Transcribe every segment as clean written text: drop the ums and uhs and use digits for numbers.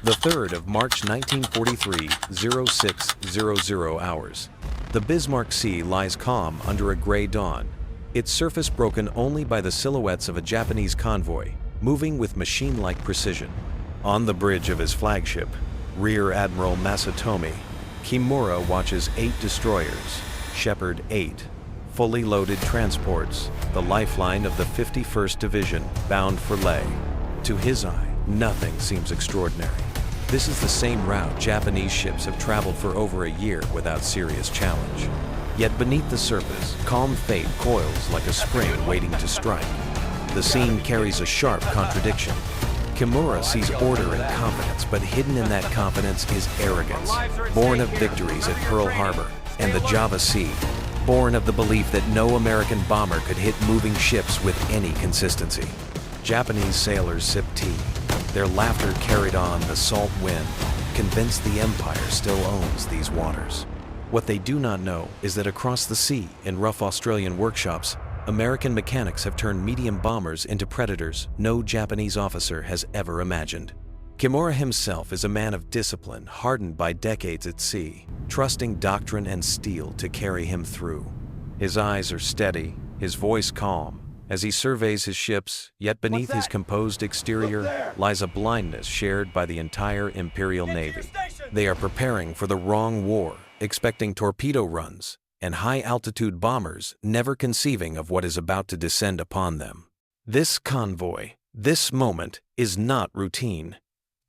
The 3rd of March 1943, 0600 hours. The Bismarck Sea lies calm under a gray dawn, its surface broken only by the silhouettes of a Japanese convoy, moving with machine-like precision. On the bridge of his flagship, Rear Admiral Masatomi Kimura watches 8 destroyers, shepherd 8 fully loaded transports, the lifeline of the 51st Division bound for Leh. To his eye, nothing seems extraordinary. This is the same route Japanese ships have traveled for over a year without serious challenge. Yet beneath the surface, calm fate coils like a spring waiting to strike. The scene carries a sharp contradiction. Kimura sees order and confidence, but hidden in that confidence is arrogance, born of victories at Pearl Harbor and the Java Sea, born of the belief that no American bomber could hit moving ships with any consistency. Japanese sailors sip tea, their laughter carried on the salt wind, convinced the Empire still owns these waters. What they do not know is that across the sea, in rough Australian workshops, American mechanics have turned medium bombers into predators no Japanese officer has ever imagined. Kimura himself is a man of discipline, hardened by decades at sea, trusting doctrine and steel to carry him through. His eyes are steady, his voice calm, as he surveys his ships, yet beneath his composed exterior lies a blindness shared by the entire Imperial Navy. They are preparing for the wrong war, expecting torpedo runs and high-altitude bombers, never conceiving of what is about to descend upon them. This convoy, this moment, is not routine.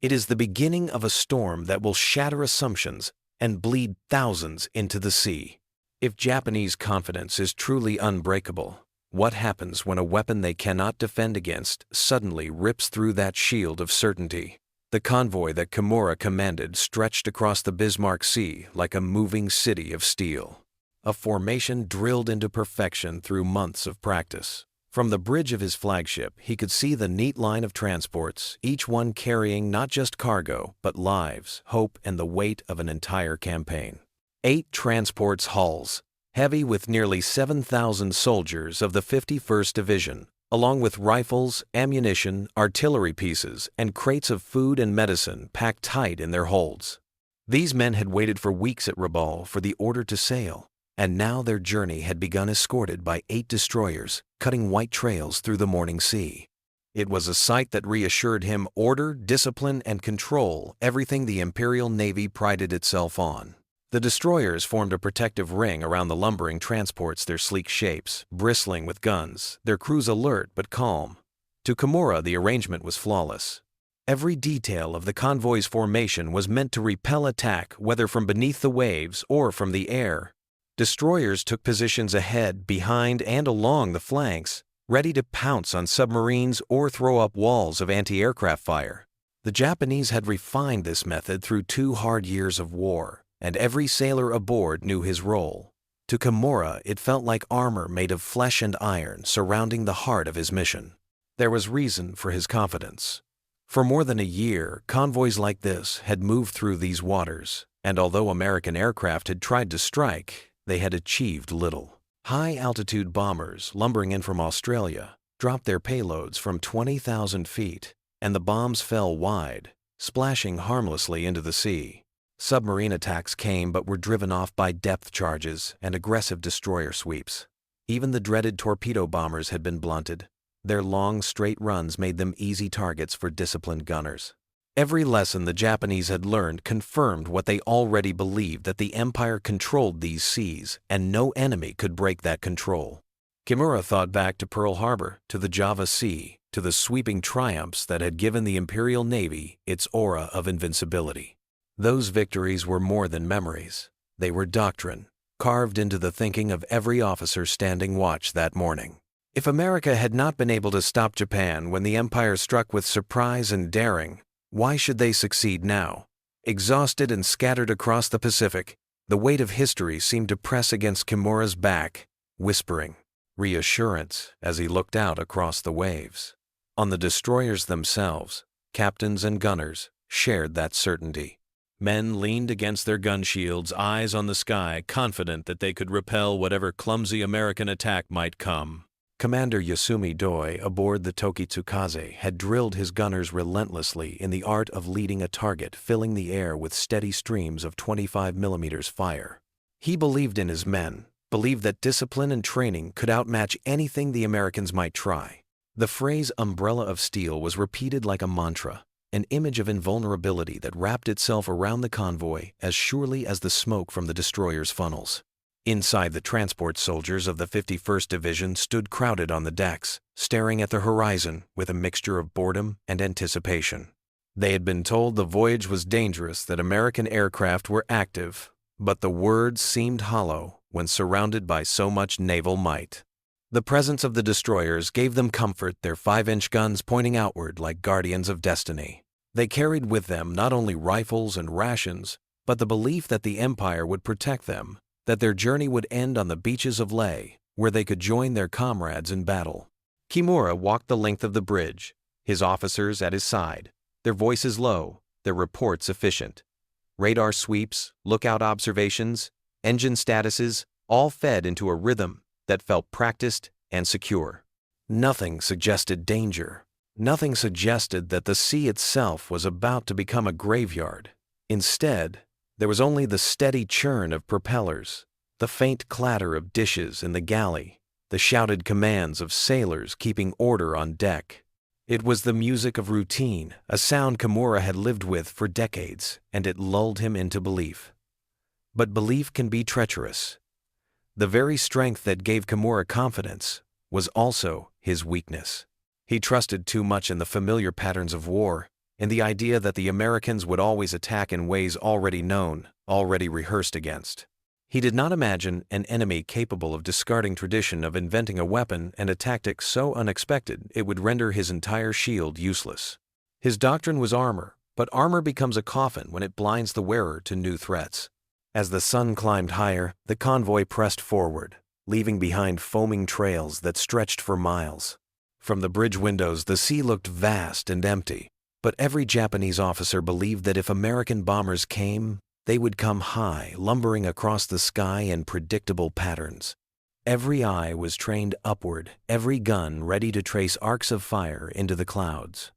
It is the beginning of a storm that will shatter assumptions and bleed thousands into the sea. If Japanese confidence is truly unbreakable, what happens when a weapon they cannot defend against suddenly rips through that shield of certainty? The convoy that Kimura commanded stretched across the Bismarck Sea like a moving city of steel, a formation drilled into perfection through months of practice. From the bridge of his flagship, he could see the neat line of transports, each one carrying not just cargo, but lives, hope, and the weight of an entire campaign. 8 transports hulls, heavy with nearly 7,000 soldiers of the 51st Division, along with rifles, ammunition, artillery pieces, and crates of food and medicine packed tight in their holds. These men had waited for weeks at Rabaul for the order to sail, and now their journey had begun escorted by 8 destroyers, cutting white trails through the morning sea. It was a sight that reassured him order, discipline, and control, everything the Imperial Navy prided itself on. The destroyers formed a protective ring around the lumbering transports, their sleek shapes, bristling with guns, their crews alert but calm. To Kimura, the arrangement was flawless. Every detail of the convoy's formation was meant to repel attack, whether from beneath the waves or from the air. Destroyers took positions ahead, behind, and along the flanks, ready to pounce on submarines or throw up walls of anti-aircraft fire. The Japanese had refined this method through 2 hard years of war, and every sailor aboard knew his role. To Kimura, it felt like armor made of flesh and iron surrounding the heart of his mission. There was reason for his confidence. For more than a year, convoys like this had moved through these waters, and although American aircraft had tried to strike, they had achieved little. High-altitude bombers lumbering in from Australia dropped their payloads from 20,000 feet, and the bombs fell wide, splashing harmlessly into the sea. Submarine attacks came but were driven off by depth charges and aggressive destroyer sweeps. Even the dreaded torpedo bombers had been blunted. Their long, straight runs made them easy targets for disciplined gunners. Every lesson the Japanese had learned confirmed what they already believed, that the Empire controlled these seas, and no enemy could break that control. Kimura thought back to Pearl Harbor, to the Java Sea, to the sweeping triumphs that had given the Imperial Navy its aura of invincibility. Those victories were more than memories. They were doctrine, carved into the thinking of every officer standing watch that morning. If America had not been able to stop Japan when the Empire struck with surprise and daring, why should they succeed now? Exhausted and scattered across the Pacific, the weight of history seemed to press against Kimura's back, whispering reassurance as he looked out across the waves. On the destroyers themselves, captains and gunners shared that certainty. Men leaned against their gun shields, eyes on the sky, confident that they could repel whatever clumsy American attack might come. Commander Yasumi Doi aboard the Tokitsukaze had drilled his gunners relentlessly in the art of leading a target, filling the air with steady streams of 25mm fire. He believed in his men, believed that discipline and training could outmatch anything the Americans might try. The phrase "umbrella of steel" was repeated like a mantra, an image of invulnerability that wrapped itself around the convoy as surely as the smoke from the destroyer's funnels. Inside, the transport soldiers of the 51st Division stood crowded on the decks, staring at the horizon with a mixture of boredom and anticipation. They had been told the voyage was dangerous, that American aircraft were active, but the words seemed hollow when surrounded by so much naval might. The presence of the destroyers gave them comfort, their 5-inch guns pointing outward like guardians of destiny. They carried with them not only rifles and rations, but the belief that the Empire would protect them, that their journey would end on the beaches of Leh, where they could join their comrades in battle. Kimura walked the length of the bridge, his officers at his side, their voices low, their reports efficient. Radar sweeps, lookout observations, engine statuses, all fed into a rhythm that felt practiced and secure. Nothing suggested danger. Nothing suggested that the sea itself was about to become a graveyard. Instead, there was only the steady churn of propellers, the faint clatter of dishes in the galley, the shouted commands of sailors keeping order on deck. It was the music of routine, a sound Kimura had lived with for decades, and it lulled him into belief. But belief can be treacherous. The very strength that gave Kimura confidence was also his weakness. He trusted too much in the familiar patterns of war, in the idea that the Americans would always attack in ways already known, already rehearsed against. He did not imagine an enemy capable of discarding tradition, of inventing a weapon and a tactic so unexpected it would render his entire shield useless. His doctrine was armor, but armor becomes a coffin when it blinds the wearer to new threats. As the sun climbed higher, the convoy pressed forward, leaving behind foaming trails that stretched for miles. From the bridge windows, the sea looked vast and empty. But every Japanese officer believed that if American bombers came, they would come high, lumbering across the sky in predictable patterns. Every eye was trained upward, every gun ready to trace arcs of fire into the clouds.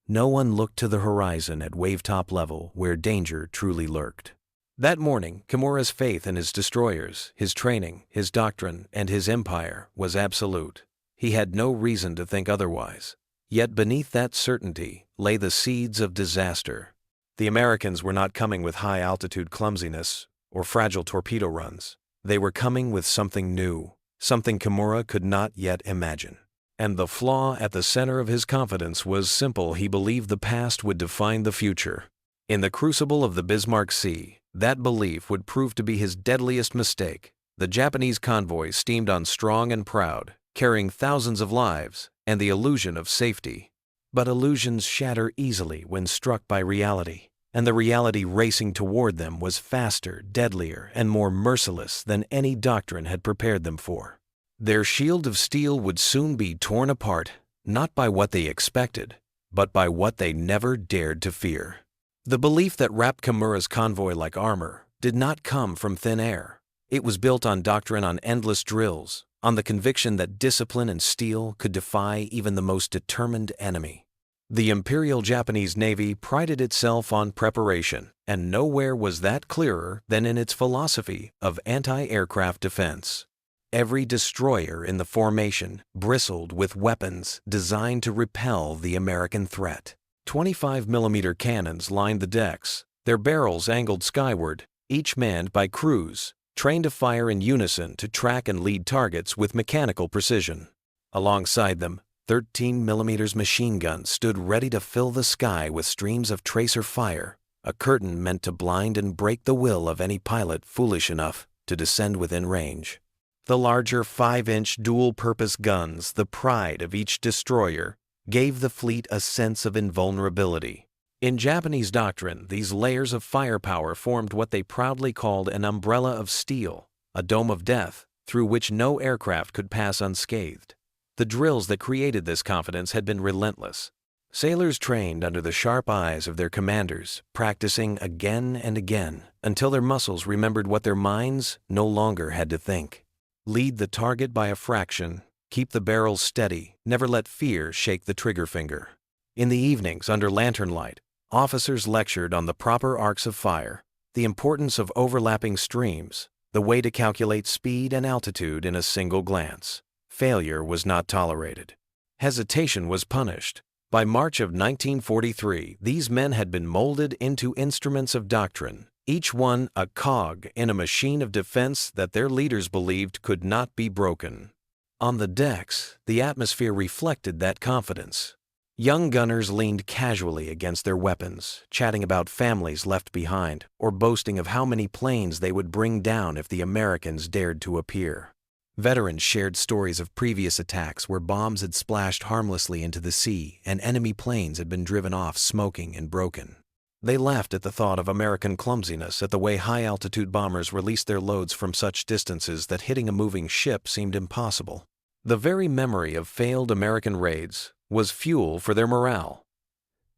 No one looked to the horizon at wave-top level where danger truly lurked. That morning, Kimura's faith in his destroyers, his training, his doctrine, and his empire was absolute. He had no reason to think otherwise. Yet beneath that certainty lay the seeds of disaster. The Americans were not coming with high-altitude clumsiness or fragile torpedo runs. They were coming with something new, something Kimura could not yet imagine. And the flaw at the center of his confidence was simple: he believed the past would define the future. In the crucible of the Bismarck Sea, that belief would prove to be his deadliest mistake. The Japanese convoy steamed on strong and proud, carrying thousands of lives and the illusion of safety. But illusions shatter easily when struck by reality, and the reality racing toward them was faster, deadlier, and more merciless than any doctrine had prepared them for. Their shield of steel would soon be torn apart, not by what they expected, but by what they never dared to fear. The belief that wrapped Kimura's convoy like armor did not come from thin air. It was built on doctrine, on endless drills, on the conviction that discipline and steel could defy even the most determined enemy. The Imperial Japanese Navy prided itself on preparation, and nowhere was that clearer than in its philosophy of anti-aircraft defense. Every destroyer in the formation bristled with weapons designed to repel the American threat. 25mm cannons lined the decks, their barrels angled skyward, each manned by crews trained to fire in unison to track and lead targets with mechanical precision. Alongside them, 13mm machine guns stood ready to fill the sky with streams of tracer fire, a curtain meant to blind and break the will of any pilot foolish enough to descend within range. The larger 5-inch dual-purpose guns, the pride of each destroyer, gave the fleet a sense of invulnerability. In Japanese doctrine, these layers of firepower formed what they proudly called an umbrella of steel, a dome of death, through which no aircraft could pass unscathed. The drills that created this confidence had been relentless. Sailors trained under the sharp eyes of their commanders, practicing again and again, until their muscles remembered what their minds no longer had to think. Lead the target by a fraction, Keep the barrels steady, never let fear shake the trigger finger. In the evenings, under lantern light, officers lectured on the proper arcs of fire, the importance of overlapping streams, the way to calculate speed and altitude in a single glance. Failure was not tolerated. Hesitation was punished. By March of 1943, these men had been molded into instruments of doctrine, each one a cog in a machine of defense that their leaders believed could not be broken. On the decks, the atmosphere reflected that confidence. Young gunners leaned casually against their weapons, chatting about families left behind, or boasting of how many planes they would bring down if the Americans dared to appear. Veterans shared stories of previous attacks where bombs had splashed harmlessly into the sea and enemy planes had been driven off smoking and broken. They laughed at the thought of American clumsiness at the way high-altitude bombers released their loads from such distances that hitting a moving ship seemed impossible. The very memory of failed American raids was fuel for their morale.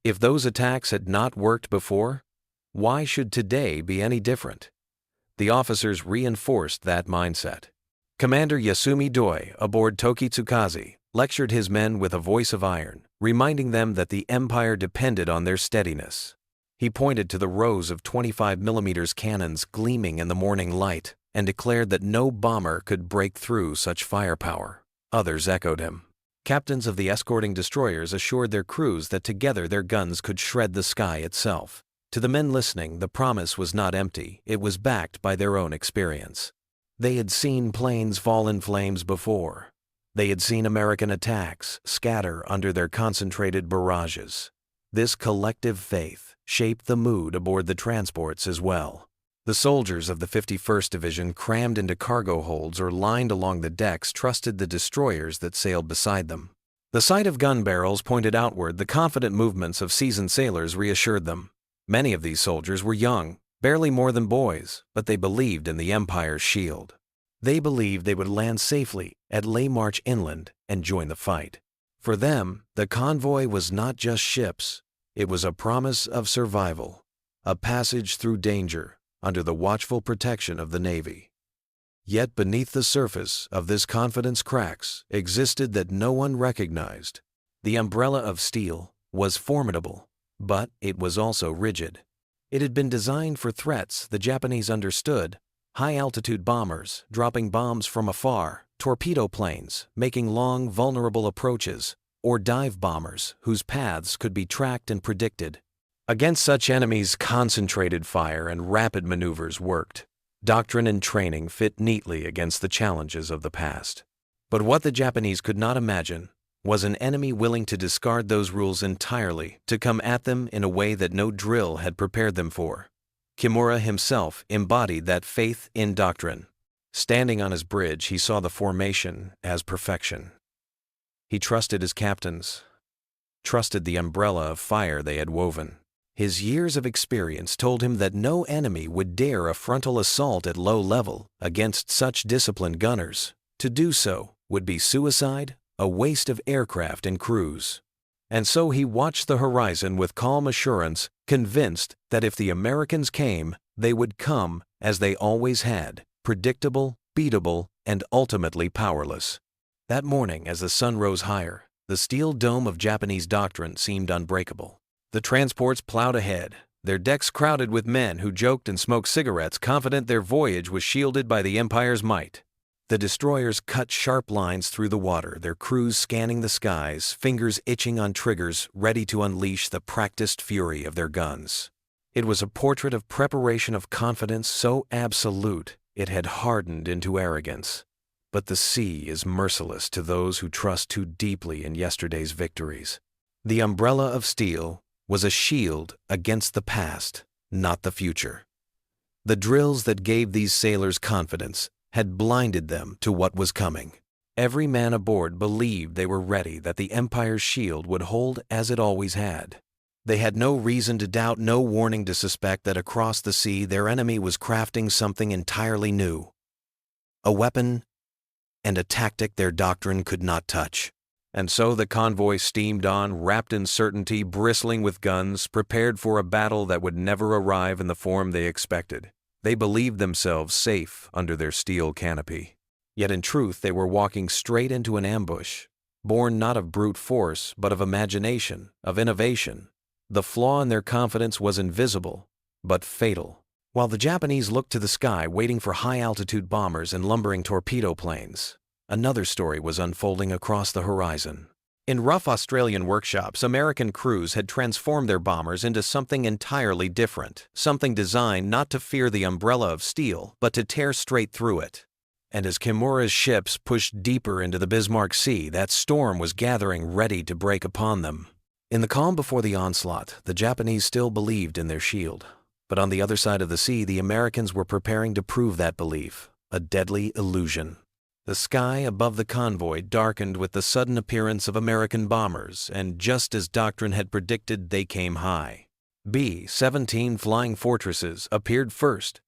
If those attacks had not worked before, why should today be any different? The officers reinforced that mindset. Commander Yasumi Doi, aboard Tokitsukaze, lectured his men with a voice of iron, reminding them that the empire depended on their steadiness. He pointed to the rows of 25mm cannons gleaming in the morning light and declared that no bomber could break through such firepower. Others echoed him. Captains of the escorting destroyers assured their crews that together their guns could shred the sky itself. To the men listening, the promise was not empty, it was backed by their own experience. They had seen planes fall in flames before. They had seen American attacks scatter under their concentrated barrages. This collective faith shaped the mood aboard the transports as well. The soldiers of the 51st Division, crammed into cargo holds or lined along the decks, trusted the destroyers that sailed beside them. The sight of gun barrels pointed outward, the confident movements of seasoned sailors reassured them. Many of these soldiers were young, barely more than boys, but they believed in the Empire's shield. They believed they would land safely at Lay March inland and join the fight. For them, the convoy was not just ships, it was a promise of survival, a passage through danger, under the watchful protection of the Navy. Yet beneath the surface of this confidence cracks existed that no one recognized. The umbrella of steel was formidable, but it was also rigid. It had been designed for threats the Japanese understood: high-altitude bombers dropping bombs from afar, torpedo planes making long, vulnerable approaches, or dive bombers whose paths could be tracked and predicted. Against such enemies, concentrated fire and rapid maneuvers worked. Doctrine and training fit neatly against the challenges of the past. But what the Japanese could not imagine was an enemy willing to discard those rules entirely, to come at them in a way that no drill had prepared them for. Kimura himself embodied that faith in doctrine. Standing on his bridge, he saw the formation as perfection. He trusted his captains, trusted the umbrella of fire they had woven. His years of experience told him that no enemy would dare a frontal assault at low level against such disciplined gunners. To do so would be suicide, a waste of aircraft and crews. And so he watched the horizon with calm assurance, convinced that if the Americans came, they would come as they always had, predictable, beatable, and ultimately powerless. That morning, as the sun rose higher, the steel dome of Japanese doctrine seemed unbreakable. The transports plowed ahead, their decks crowded with men who joked and smoked cigarettes, confident their voyage was shielded by the Empire's might. The destroyers cut sharp lines through the water, their crews scanning the skies, fingers itching on triggers, ready to unleash the practiced fury of their guns. It was a portrait of preparation, of confidence so absolute it had hardened into arrogance. But the sea is merciless to those who trust too deeply in yesterday's victories. The umbrella of steel was a shield against the past, not the future. The drills that gave these sailors confidence had blinded them to what was coming. Every man aboard believed they were ready, that the Empire's shield would hold as it always had. They had no reason to doubt, no warning to suspect that across the sea their enemy was crafting something entirely new. A weapon and a tactic their doctrine could not touch. And so the convoy steamed on, wrapped in certainty, bristling with guns, prepared for a battle that would never arrive in the form they expected. They believed themselves safe under their steel canopy. Yet in truth they were walking straight into an ambush, born not of brute force but of imagination, of innovation. The flaw in their confidence was invisible, but fatal. While the Japanese looked to the sky waiting for high-altitude bombers and lumbering torpedo planes, another story was unfolding across the horizon. In rough Australian workshops, American crews had transformed their bombers into something entirely different, something designed not to fear the umbrella of steel, but to tear straight through it. And as Kimura's ships pushed deeper into the Bismarck Sea, that storm was gathering, ready to break upon them. In the calm before the onslaught, the Japanese still believed in their shield. But on the other side of the sea, the Americans were preparing to prove that belief, a deadly illusion. The sky above the convoy darkened with the sudden appearance of American bombers, and just as doctrine had predicted, they came high. B-17 flying fortresses appeared first,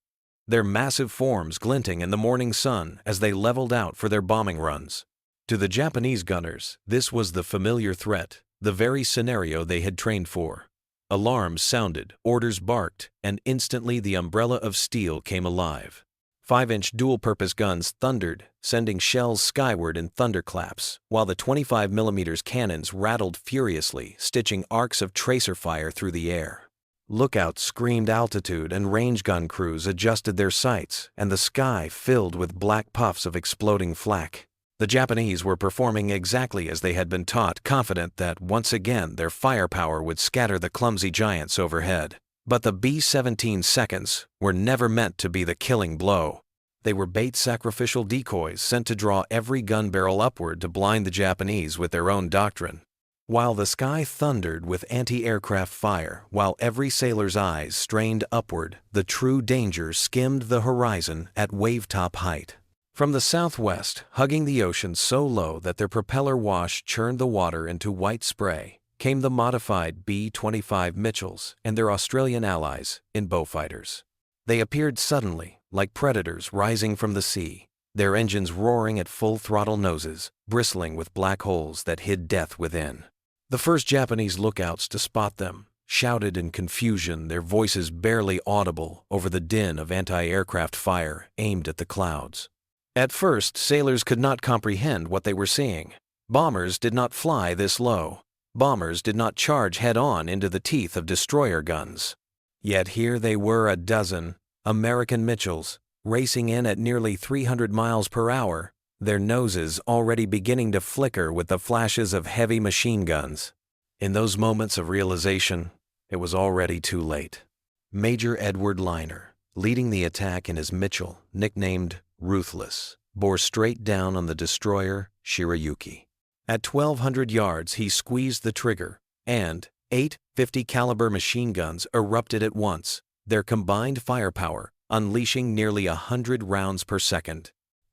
their massive forms glinting in the morning sun as they leveled out for their bombing runs. To the Japanese gunners, this was the familiar threat, the very scenario they had trained for. Alarms sounded, orders barked, and instantly the umbrella of steel came alive. 5-inch dual-purpose guns thundered, sending shells skyward in thunderclaps, while the 25mm cannons rattled furiously, stitching arcs of tracer fire through the air. Lookouts screamed altitude, and range gun crews adjusted their sights, and the sky filled with black puffs of exploding flak. The Japanese were performing exactly as they had been taught, confident that once again their firepower would scatter the clumsy giants overhead. But the B-17 seconds were never meant to be the killing blow. They were bait sacrificial decoys sent to draw every gun barrel upward to blind the Japanese with their own doctrine. While the sky thundered with anti-aircraft fire, while every sailor's eyes strained upward, the true danger skimmed the horizon at wave-top height. From the southwest, hugging the ocean so low that their propeller wash churned the water into white spray, came the modified B-25 Mitchells and their Australian allies in Beaufighters. They appeared suddenly, like predators rising from the sea, their engines roaring at full throttle noses, bristling with black holes that hid death within. The first Japanese lookouts to spot them shouted in confusion, their voices barely audible over the din of anti-aircraft fire aimed at the clouds. At first, sailors could not comprehend what they were seeing. Bombers did not fly this low. Bombers did not charge head-on into the teeth of destroyer guns. Yet here they were, a dozen American Mitchells, racing in at nearly 300 miles per hour, their noses already beginning to flicker with the flashes of heavy machine guns. In those moments of realization, it was already too late. Major Edward Liner, leading the attack in his Mitchell, nicknamed Ruthless, bore straight down on the destroyer Shirayuki. At 1,200 yards, he squeezed the trigger, and 8 50-caliber machine guns erupted at once, their combined firepower unleashing nearly 100 rounds per second.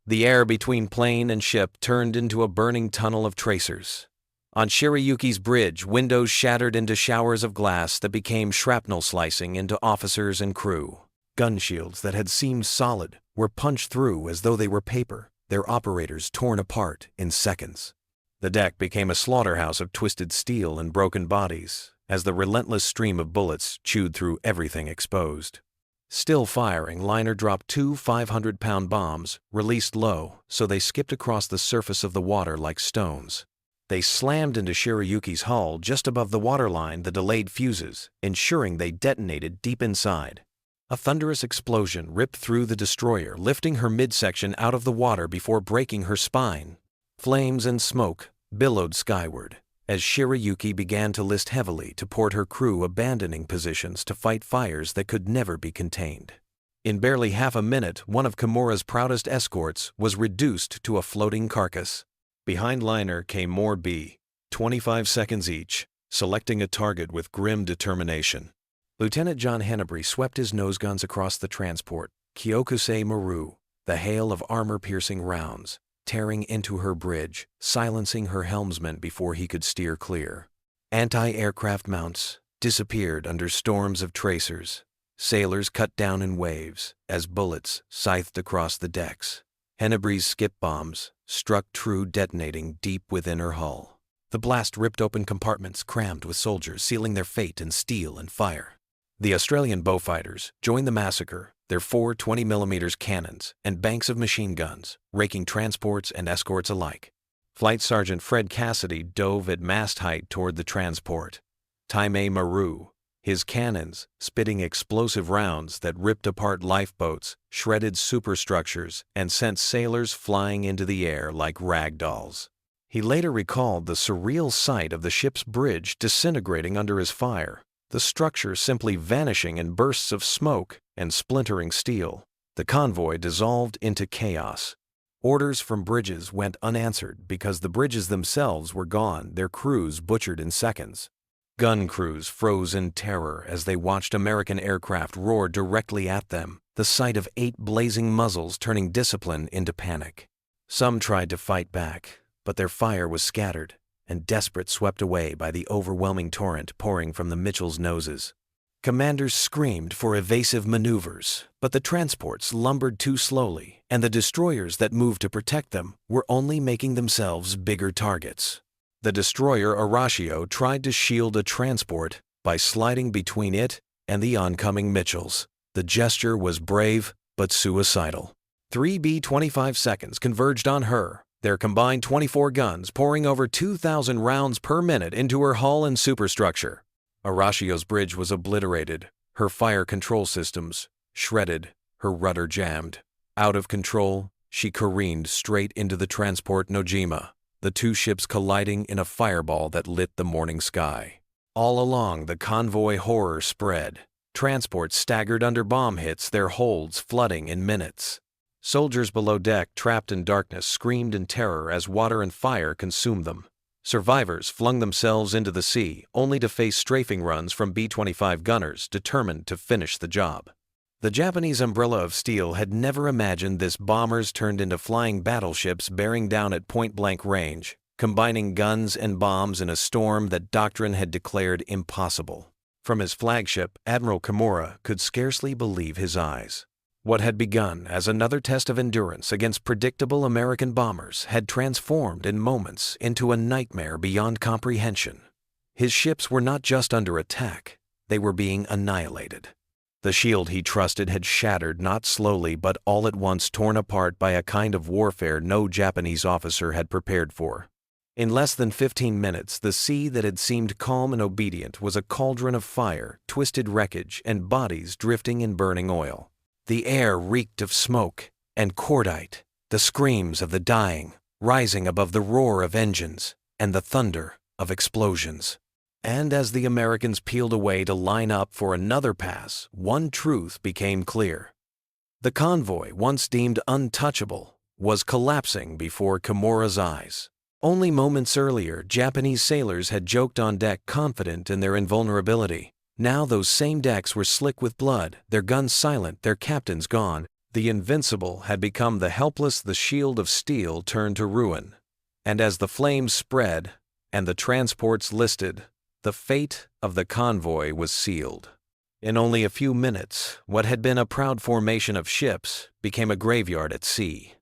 The air between plane and ship turned into a burning tunnel of tracers. On Shirayuki's bridge, windows shattered into showers of glass that became shrapnel slicing into officers and crew. Gun shields that had seemed solid were punched through as though they were paper, their operators torn apart in seconds. The deck became a slaughterhouse of twisted steel and broken bodies, as the relentless stream of bullets chewed through everything exposed. Still firing, Liner dropped 2 500-pound bombs, released low, so they skipped across the surface of the water like stones. They slammed into Shirayuki's hull just above the waterline, the delayed fuses, ensuring they detonated deep inside. A thunderous explosion ripped through the destroyer, lifting her midsection out of the water before breaking her spine. Flames and smoke billowed skyward as Shirayuki began to list heavily to port, her crew abandoning positions to fight fires that could never be contained. In barely half a minute, one of Kimura's proudest escorts was reduced to a floating carcass. Behind Liner came more B-25 seconds each, selecting a target with grim determination. Lieutenant John Hennebrey swept his nose guns across the transport, Kyokusei Maru, the hail of armor-piercing rounds, tearing into her bridge, silencing her helmsman before he could steer clear. Anti-aircraft mounts disappeared under storms of tracers. Sailors cut down in waves as bullets scythed across the decks. Hennebrey's skip bombs struck true, detonating deep within her hull. The blast ripped open compartments crammed with soldiers sealing their fate in steel and fire. The Australian Beaufighters joined the massacre, their four 20mm cannons, and banks of machine guns, raking transports and escorts alike. Flight Sergeant Fred Cassidy dove at mast height toward the transport. Time Maru, his cannons spitting explosive rounds that ripped apart lifeboats, shredded superstructures, and sent sailors flying into the air like rag dolls. He later recalled the surreal sight of the ship's bridge disintegrating under his fire, the structure simply vanishing in bursts of smoke and splintering steel. The convoy dissolved into chaos. Orders from bridges went unanswered because the bridges themselves were gone, their crews butchered in seconds. Gun crews froze in terror as they watched American aircraft roar directly at them, the sight of 8 blazing muzzles turning discipline into panic. Some tried to fight back, but their fire was scattered and desperate swept away by the overwhelming torrent pouring from the Mitchells' noses. Commanders screamed for evasive maneuvers, but the transports lumbered too slowly, and the destroyers that moved to protect them were only making themselves bigger targets. The destroyer Horatio tried to shield a transport by sliding between it and the oncoming Mitchells. The gesture was brave but suicidal. 3 B-25 seconds converged on her, their combined 24 guns pouring over 2,000 rounds per minute into her hull and superstructure. Horatio's bridge was obliterated, her fire control systems shredded, her rudder jammed. Out of control, she careened straight into the transport Nojima, the two ships colliding in a fireball that lit the morning sky. All along, the convoy horror spread. Transports staggered under bomb hits, their holds flooding in minutes. Soldiers below deck, trapped in darkness, screamed in terror as water and fire consumed them. Survivors flung themselves into the sea, only to face strafing runs from B-25 gunners determined to finish the job. The Japanese umbrella of steel had never imagined this bombers turned into flying battleships bearing down at point-blank range, combining guns and bombs in a storm that doctrine had declared impossible. From his flagship, Admiral Kimura could scarcely believe his eyes. What had begun as another test of endurance against predictable American bombers had transformed in moments into a nightmare beyond comprehension. His ships were not just under attack, they were being annihilated. The shield he trusted had shattered not slowly but all at once, torn apart by a kind of warfare no Japanese officer had prepared for. In less than 15 minutes, the sea that had seemed calm and obedient was a cauldron of fire, twisted wreckage, and bodies drifting in burning oil. The air reeked of smoke and cordite, the screams of the dying rising above the roar of engines and the thunder of explosions. And as the Americans peeled away to line up for another pass, one truth became clear. The convoy, once deemed untouchable, was collapsing before Kimura's eyes. Only moments earlier, Japanese sailors had joked on deck, confident in their invulnerability. Now those same decks were slick with blood, their guns silent, their captains gone. The invincible had become the helpless, the shield of steel turned to ruin. And as the flames spread and the transports listed, the fate of the convoy was sealed. In only a few minutes, what had been a proud formation of ships became a graveyard at sea.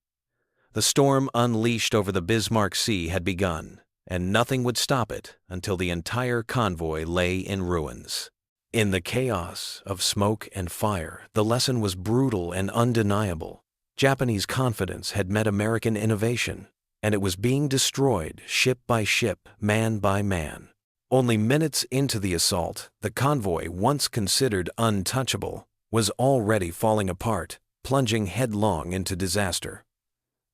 The storm unleashed over the Bismarck Sea had begun, and nothing would stop it until the entire convoy lay in ruins. In the chaos of smoke and fire, the lesson was brutal and undeniable. Japanese confidence had met American innovation, and it was being destroyed ship by ship, man by man. Only minutes into the assault, the convoy, once considered untouchable, was already falling apart, plunging headlong into disaster.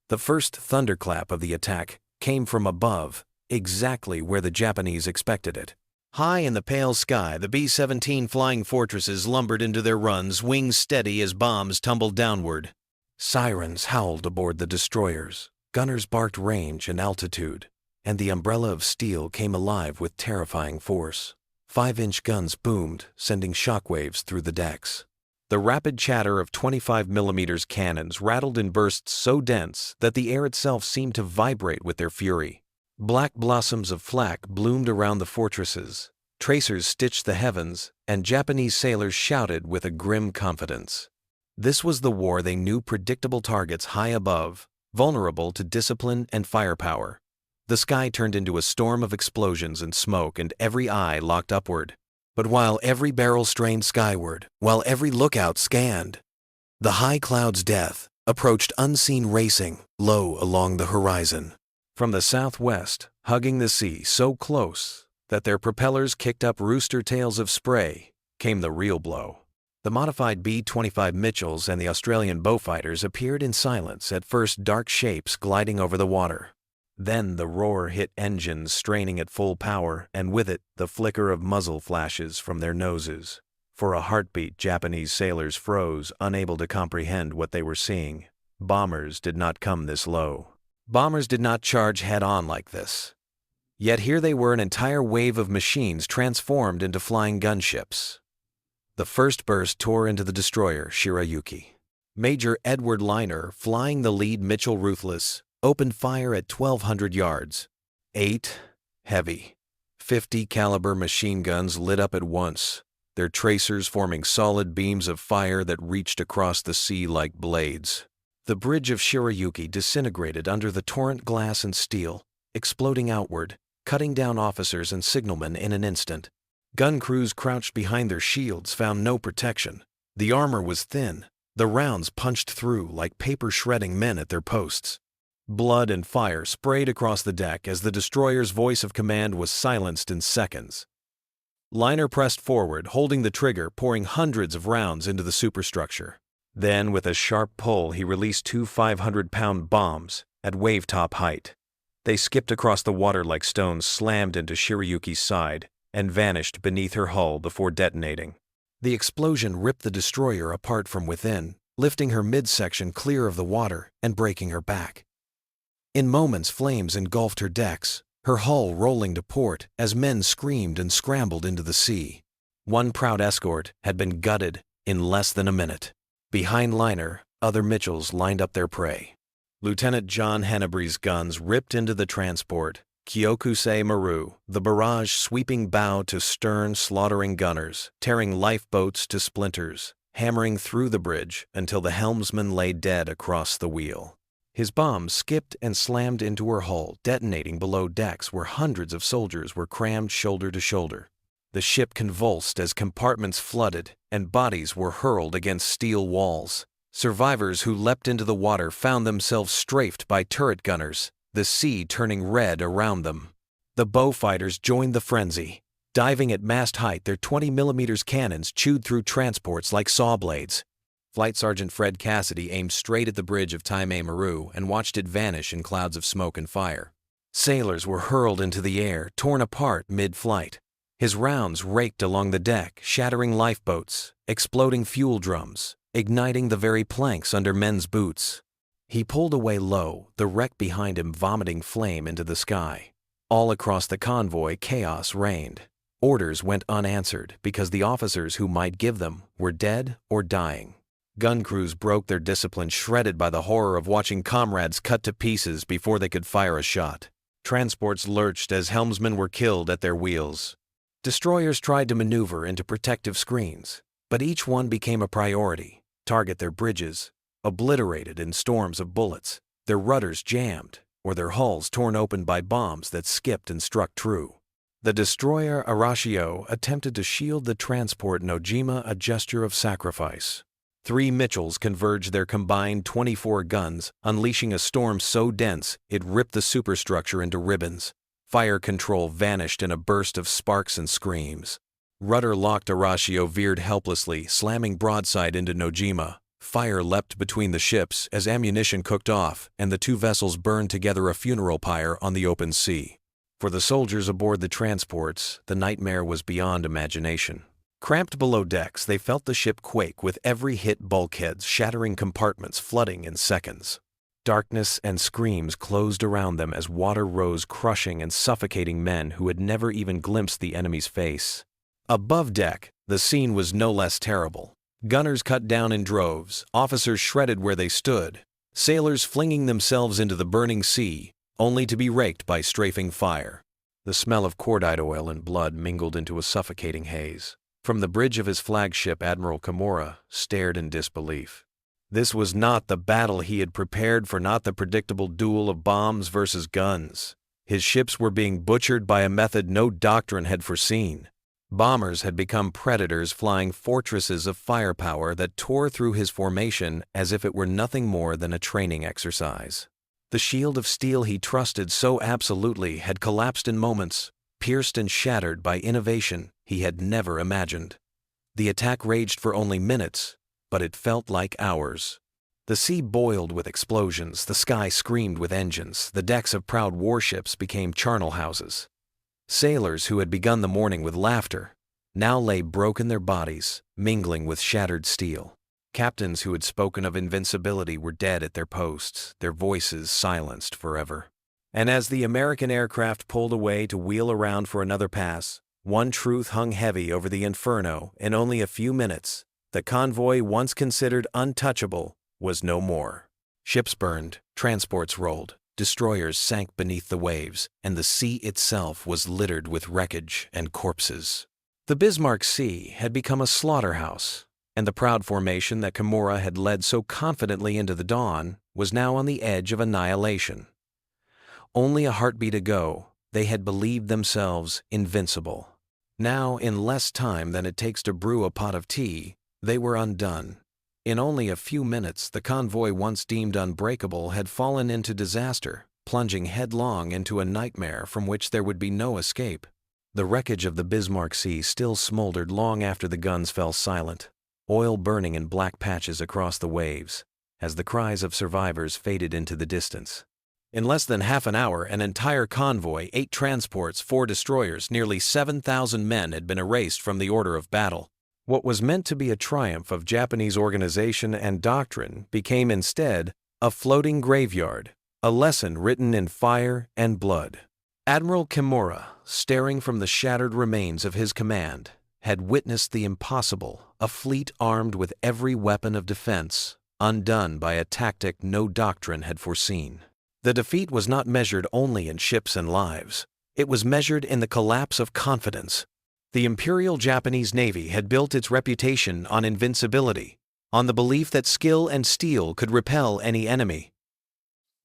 The first thunderclap of the attack came from above, exactly where the Japanese expected it. High in the pale sky, the B-17 flying fortresses lumbered into their runs, wings steady as bombs tumbled downward. Sirens howled aboard the destroyers, gunners barked range and altitude, and the umbrella of steel came alive with terrifying force. 5-inch guns boomed, sending shockwaves through the decks. The rapid chatter of 25mm cannons rattled in bursts so dense that the air itself seemed to vibrate with their fury. Black blossoms of flak bloomed around the fortresses, tracers stitched the heavens, and Japanese sailors shouted with a grim confidence. This was the war they knew, predictable targets high above, vulnerable to discipline and firepower. The sky turned into a storm of explosions and smoke, and every eye locked upward. But while every barrel strained skyward, while every lookout scanned, The high cloud's death approached unseen, racing low along the horizon. From the southwest, hugging the sea so close that their propellers kicked up rooster tails of spray, came the real blow. The modified B-25 Mitchells and the Australian Beaufighters appeared in silence, at first dark shapes gliding over the water. Then the roar hit engines straining at full power, and with it the flicker of muzzle flashes from their noses. For a heartbeat, Japanese sailors froze, unable to comprehend what they were seeing. Bombers did not come this low. Bombers did not charge head-on like this. Yet here they were, an entire wave of machines transformed into flying gunships. The first burst tore into the destroyer Shirayuki. Major Edward Liner, flying the lead Mitchell Ruthless, opened fire at 1,200 yards. 8 heavy, 50 caliber machine guns lit up at once, their tracers forming solid beams of fire that reached across the sea like blades. The bridge of Shirayuki disintegrated under the torrent glass and steel, exploding outward, cutting down officers and signalmen in an instant. Gun crews crouched behind their shields found no protection. The armor was thin, the rounds punched through like paper, shredding men at their posts. Blood and fire sprayed across the deck as the destroyer's voice of command was silenced in seconds. Liner pressed forward, holding the trigger, pouring hundreds of rounds into the superstructure. Then, with a sharp pull, he released 2 500-pound bombs at wave-top height. They skipped across the water like stones, slammed into Shirayuki's side, and vanished beneath her hull before detonating. The explosion ripped the destroyer apart from within, lifting her midsection clear of the water and breaking her back. In moments, flames engulfed her decks, her hull rolling to port as men screamed and scrambled into the sea. One proud escort had been gutted in less than a minute. Behind Liner, other Mitchells lined up their prey. Lieutenant John Hennebrey's guns ripped into the transport, Kyokusei Maru, the barrage sweeping bow to stern, slaughtering gunners, tearing lifeboats to splinters, hammering through the bridge until the helmsman lay dead across the wheel. His bombs skipped and slammed into her hull, detonating below decks where hundreds of soldiers were crammed shoulder to shoulder. The ship convulsed as compartments flooded and bodies were hurled against steel walls. Survivors who leapt into the water found themselves strafed by turret gunners, the sea turning red around them. The Beaufighters joined the frenzy. Diving at mast height, their 20mm cannons chewed through transports like saw blades. Flight Sergeant Fred Cassidy aimed straight at the bridge of Taimei Maru and watched it vanish in clouds of smoke and fire. Sailors were hurled into the air, torn apart mid-flight. His rounds raked along the deck, shattering lifeboats, exploding fuel drums, igniting the very planks under men's boots. He pulled away low, the wreck behind him vomiting flame into the sky. All across the convoy, chaos reigned. Orders went unanswered because the officers who might give them were dead or dying. Gun crews broke their discipline, shredded by the horror of watching comrades cut to pieces before they could fire a shot. Transports lurched as helmsmen were killed at their wheels. Destroyers tried to maneuver into protective screens, but each one became a priority. Target their bridges, obliterated in storms of bullets, their rudders jammed, or their hulls torn open by bombs that skipped and struck true. The destroyer Arashio attempted to shield the transport Nojima, a gesture of sacrifice. 3 Mitchells converged their combined 24 guns, unleashing a storm so dense it ripped the superstructure into ribbons. Fire control vanished in a burst of sparks and screams. Rudder-locked Arashio veered helplessly, slamming broadside into Nojima. Fire leapt between the ships as ammunition cooked off, and the 2 vessels burned together, a funeral pyre on the open sea. For the soldiers aboard the transports, the nightmare was beyond imagination. Cramped below decks, they felt the ship quake with every hit, bulkheads, shattering compartments flooding in seconds. Darkness and screams closed around them as water rose, crushing and suffocating men who had never even glimpsed the enemy's face. Above deck, the scene was no less terrible. Gunners cut down in droves, officers shredded where they stood, sailors flinging themselves into the burning sea, only to be raked by strafing fire. The smell of cordite oil and blood mingled into a suffocating haze. From the bridge of his flagship, Admiral Kimura stared in disbelief. This was not the battle he had prepared for, not the predictable duel of bombs versus guns. His ships were being butchered by a method no doctrine had foreseen. Bombers had become predators flying fortresses of firepower that tore through his formation as if it were nothing more than a training exercise. The shield of steel he trusted so absolutely had collapsed in moments, pierced and shattered by innovation he had never imagined. The attack raged for only minutes, but it felt like hours. The sea boiled with explosions, the sky screamed with engines, the decks of proud warships became charnel houses. Sailors who had begun the morning with laughter now lay broken their bodies, mingling with shattered steel. Captains who had spoken of invincibility were dead at their posts, their voices silenced forever. And as the American aircraft pulled away to wheel around for another pass, one truth hung heavy over the inferno. In only a few minutes, the convoy once considered untouchable was no more. Ships burned, transports rolled, destroyers sank beneath the waves, and the sea itself was littered with wreckage and corpses. The Bismarck Sea had become a slaughterhouse, and the proud formation that Kimura had led so confidently into the dawn was now on the edge of annihilation. Only a heartbeat ago, they had believed themselves invincible. Now, in less time than it takes to brew a pot of tea, they were undone. In only a few minutes, the convoy once deemed unbreakable had fallen into disaster, plunging headlong into a nightmare from which there would be no escape. The wreckage of the Bismarck Sea still smoldered long after the guns fell silent, oil burning in black patches across the waves, as the cries of survivors faded into the distance. In less than half an hour, an entire convoy, 8 transports, 4 destroyers, nearly 7,000 men had been erased from the order of battle. What was meant to be a triumph of Japanese organization and doctrine became instead a floating graveyard, a lesson written in fire and blood. Admiral Kimura, staring from the shattered remains of his command, had witnessed the impossible, a fleet armed with every weapon of defense, undone by a tactic no doctrine had foreseen. The defeat was not measured only in ships and lives. It was measured in the collapse of confidence. The Imperial Japanese Navy had built its reputation on invincibility, on the belief that skill and steel could repel any enemy.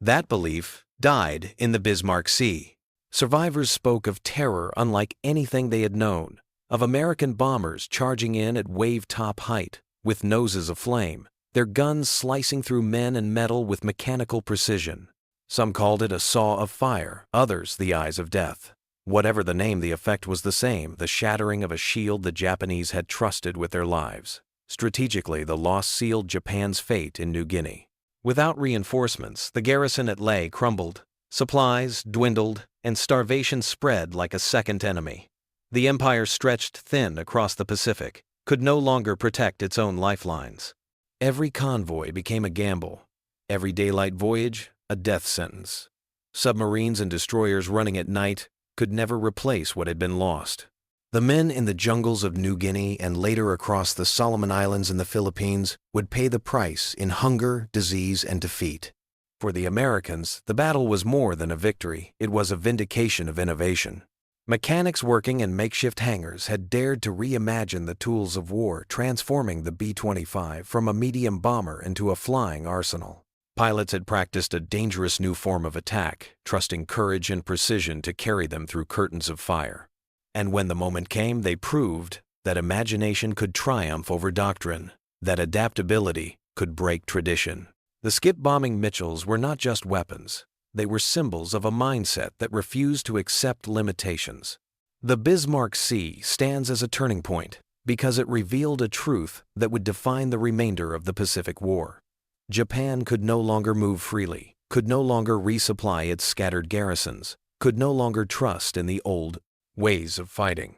That belief died in the Bismarck Sea. Survivors spoke of terror unlike anything they had known, of American bombers charging in at wave-top height, with noses aflame, their guns slicing through men and metal with mechanical precision. Some called it a saw of fire, others the eyes of death. Whatever the name, the effect was the same, the shattering of a shield the Japanese had trusted with their lives. Strategically, the loss sealed Japan's fate in New Guinea. Without reinforcements, the garrison at Leh crumbled. Supplies dwindled, and starvation spread like a second enemy. The empire stretched thin across the Pacific, could no longer protect its own lifelines. Every convoy became a gamble. Every daylight voyage, a death sentence. Submarines and destroyers running at night could never replace what had been lost. The men in the jungles of New Guinea and later across the Solomon Islands and the Philippines would pay the price in hunger, disease, and defeat. For the Americans, the battle was more than a victory, it was a vindication of innovation. Mechanics working in makeshift hangars had dared to reimagine the tools of war, transforming the B-25 from a medium bomber into a flying arsenal. Pilots had practiced a dangerous new form of attack, trusting courage and precision to carry them through curtains of fire. And when the moment came, they proved that imagination could triumph over doctrine, that adaptability could break tradition. The skip-bombing Mitchells were not just weapons. They were symbols of a mindset that refused to accept limitations. The Bismarck Sea stands as a turning point because it revealed a truth that would define the remainder of the Pacific War. Japan could no longer move freely, could no longer resupply its scattered garrisons, could no longer trust in the old ways of fighting.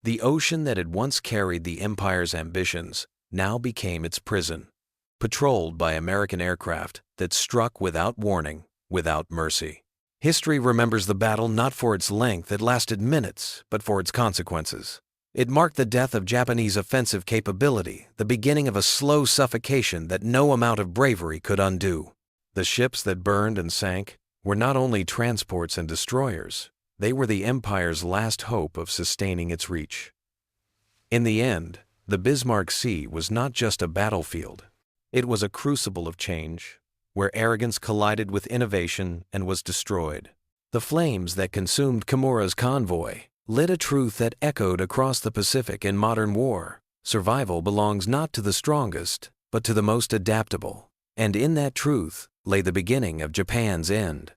The ocean that had once carried the empire's ambitions now became its prison, patrolled by American aircraft that struck without warning, without mercy. History remembers the battle not for its length, it lasted minutes, but for its consequences. It marked the death of Japanese offensive capability, the beginning of a slow suffocation that no amount of bravery could undo. The ships that burned and sank were not only transports and destroyers, they were the Empire's last hope of sustaining its reach. In the end, the Bismarck Sea was not just a battlefield. It was a crucible of change, where arrogance collided with innovation and was destroyed. The flames that consumed Kimura's convoy lit a truth that echoed across the Pacific in modern war. Survival belongs not to the strongest, but to the most adaptable. And in that truth lay the beginning of Japan's end.